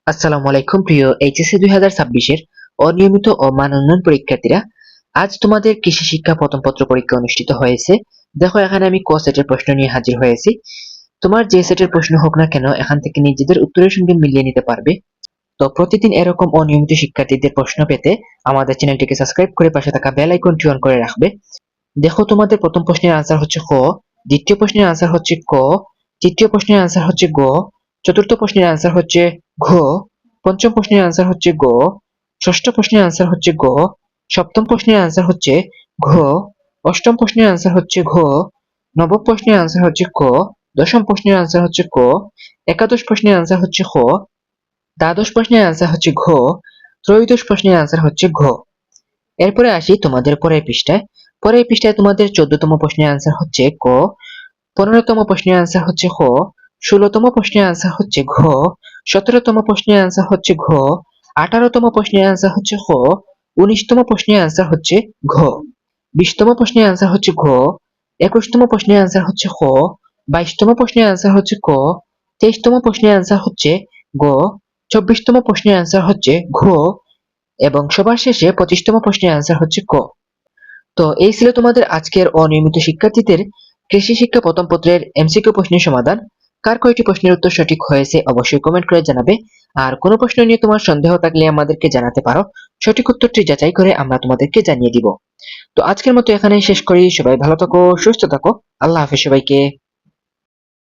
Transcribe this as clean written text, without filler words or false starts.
আসসালামু আলাইকুম প্রিয় এইচএসসি 2026 এর অনিয়মিত ও মান উন্নয়ন পরীক্ষার্থীরা, আজ তোমাদের কৃষি শিক্ষা প্রথম পত্র পরীক্ষা অনুষ্ঠিত হয়েছে। দেখো এখানে আমি ক সেটের প্রশ্ন নিয়ে হাজির হয়েছি। তোমার যে সেটের প্রশ্ন হোক না কেন এখান থেকে নিজেদের উত্তরের সঙ্গে মিলিয়ে নিতে পারবে। তো প্রতিদিন এরকম অনিয়মিত শিক্ষার্থীদের প্রশ্ন পেতে আমাদের চ্যানেলটিকে সাবস্ক্রাইব করে পাশে থাকা বেল আইকনটি অন করে রাখবে। দেখো তোমাদের প্রথম প্রশ্নের আনসার হচ্ছে ক, দ্বিতীয় প্রশ্নের আনসার হচ্ছে ক, তৃতীয় প্রশ্নের আনসার হচ্ছে গ, চতুর্থ প্রশ্নের আনসার হচ্ছে ঘ, পঞ্চম প্রশ্নের আনসার হচ্ছে গ, ষষ্ঠ প্রশ্নের আনসার হচ্ছে গ, সপ্তম প্রশ্নের আনসার হচ্ছে ঘ, অষ্টম প্রশ্নের আনসার হচ্ছে ঘ, নবম প্রশ্নের আনসার হচ্ছে ক, দশম প্রশ্নের আনসার হচ্ছে ক, একাদশ প্রশ্নের আনসার হচ্ছে খ, দ্বাদশ প্রশ্নের আনসার হচ্ছে ঘ, ত্রয়োদশ প্রশ্নের আনসার হচ্ছে ঘ। এরপরে আসি তোমাদের পরের পৃষ্ঠায়। পরের পৃষ্ঠায় তোমাদের 14তম প্রশ্নের আনসার হচ্ছে ক, 15তম প্রশ্নের আনসার হচ্ছে খ, 16তম প্রশ্নের আনসার হচ্ছে ঘ, 17তম প্রশ্নের আনসার হচ্ছে ঘ, 18তম প্রশ্নের আনসার হচ্ছে খ, 19তম প্রশ্নের আনসার হচ্ছে ঘ, 20তম প্রশ্নের আনসার হচ্ছে ঘ, 21তম প্রশ্নের আনসার হচ্ছে খ, 22তম প্রশ্নের আনসার হচ্ছে ক, 23তম প্রশ্নের আনসার হচ্ছে গ, 24তম প্রশ্নের আনসার হচ্ছে ঘ এবং সবার শেষে 25তম প্রশ্নের আনসার হচ্ছে ক। তো এই ছিল তোমাদের আজকের অনিয়মিত শিক্ষার্থীদের কৃষি শিক্ষা প্রথম পত্রের এমসিকিউ প্রশ্নের সমাধান। কার কয়টি প্রশ্নের উত্তর সঠিক হয়েছে অবশ্যই কমেন্ট করে জানাবে। আর কোনো প্রশ্ন নিয়ে তোমার সন্দেহ থাকলে আমাদেরকে জানাতে পারো, সঠিক উত্তরটি যাচাই করে আমরা তোমাদেরকে জানিয়ে দিব। তো আজকের মতো এখানেই শেষ করি। সবাই ভালো থাকো, সুস্থ থাকো। আল্লাহ হাফেজ সবাইকে।